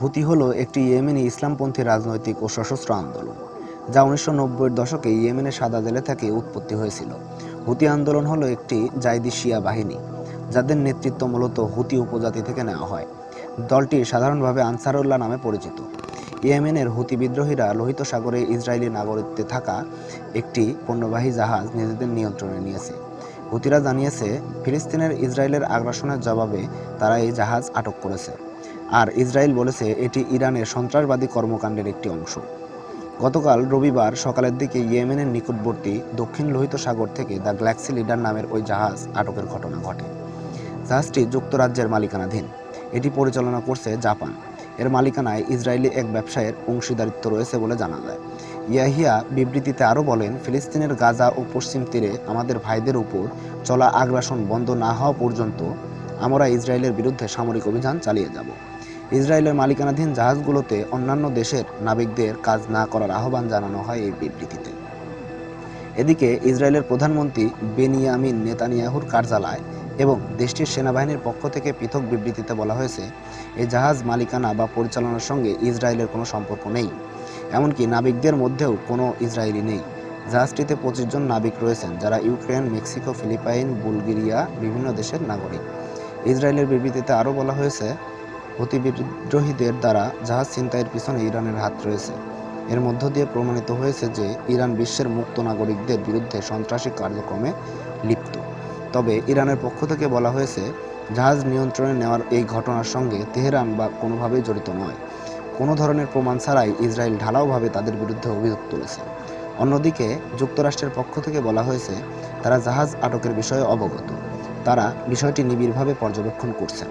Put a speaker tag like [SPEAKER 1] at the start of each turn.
[SPEAKER 1] হুতি হলো একটি ইয়েমেনি ইসলামপন্থী রাজনৈতিক ও সশস্ত্র আন্দোলন, যা 1990-এর দশকে ইয়েমেনের সাদা জেলে থেকে উৎপত্তি হয়েছিল। হুতি আন্দোলন হলো একটি জাইদি শিয়া বাহিনী, যাদের নেতৃত্ব মূলত হুতি উপজাতি থেকে নেওয়া হয়। দলটি সাধারণভাবে আনসারুল্লাহ নামে পরিচিত। ইয়েমেনের হুতি বিদ্রোহীরা লোহিত সাগরে ইসরায়েলি নাগরিকত্বে থাকা একটি পণ্যবাহী জাহাজ নিজেদের নিয়ন্ত্রণে নিয়েছে। হুতিরা জানিয়েছে, ফিলিস্তিনের ইসরায়েলের আগ্রাসনের জবাবে তারা এই জাহাজ আটক করেছে। আর ইসরায়েল বলেছে এটি ইরানের সন্ত্রাসবাদী কর্মকাণ্ডের একটি অংশ। গতকাল রবিবার সকালের দিকে ইয়েমেনের নিকটবর্তী দক্ষিণ লোহিত সাগর থেকে দ্য গ্যালাক্সি লিডার নামের ওই জাহাজ আটকের ঘটনা ঘটে। জাহাজটি যুক্তরাজ্যের মালিকানাধীন। এটি পরিচালনা করছে জাপান। এর মালিকানায় ইসরায়েলি এক ব্যবসায়ের অংশীদারিত্ব রয়েছে বলে জানা যায়। ইয়াহিয়া বিবৃতিতে আরও বলেন, ফিলিস্তিনের গাজা ও পশ্চিম তীরে আমাদের ভাইদের উপর চলা আগ্রাসন বন্ধ না হওয়া পর্যন্ত আমরা ইসরায়েলের বিরুদ্ধে সামরিক অভিযান চালিয়ে যাব। ইসরায়েলের মালিকানাধীন জাহাজগুলোতে অন্যান্য দেশের নাবিকদের কাজ না করার আহ্বান জানানো হয় এই বিবৃতিতে। এদিকে ইসরায়েলের প্রধানমন্ত্রী বেনিয়ামিন নেতানিয়াহুর কার্যালয় এবং দেশটির সেনাবাহিনীর পক্ষ থেকে পৃথক বিবৃতিতে বলা হয়েছে, এই জাহাজ মালিকানা বা পরিচালনার সঙ্গে ইসরায়েলের কোনো সম্পর্ক নেই। এমনকি নাবিকদের মধ্যেও কোনো ইসরায়েলি নেই। জাহাজটিতে 25 জন নাবিক রয়েছেন, যারা ইউক্রেন, মেক্সিকো, ফিলিপাইন, বুলগেরিয়া বিভিন্ন দেশের নাগরিক। ইসরায়েলের বিবৃতিতে আরও বলা হয়েছে, হুতি বিদ্রোহীদের দ্বারা জাহাজ ছিনতাইয়ের পিছনে ইরানের হাত রয়েছে। এর মধ্য দিয়ে প্রমাণিত হয়েছে যে ইরান বিশ্বের মুক্ত নাগরিকদের বিরুদ্ধে সন্ত্রাসী কার্যক্রমে লিপ্ত। তবে ইরানের পক্ষ থেকে বলা হয়েছে, জাহাজ নিয়ন্ত্রণে নেওয়ার এই ঘটনার সঙ্গে তেহরান বা কোনোভাবেই জড়িত নয়। কোনো ধরনের প্রমাণ ছাড়াই ইসরায়েল ঢালাওভাবে তাদের বিরুদ্ধে অভিযোগ তুলেছে। অন্যদিকে যুক্তরাষ্ট্রের পক্ষ থেকে বলা হয়েছে, তারা জাহাজ আটকের বিষয়ে অবগত। তারা বিষয়টি নিবিড়ভাবে পর্যবেক্ষণ করছেন।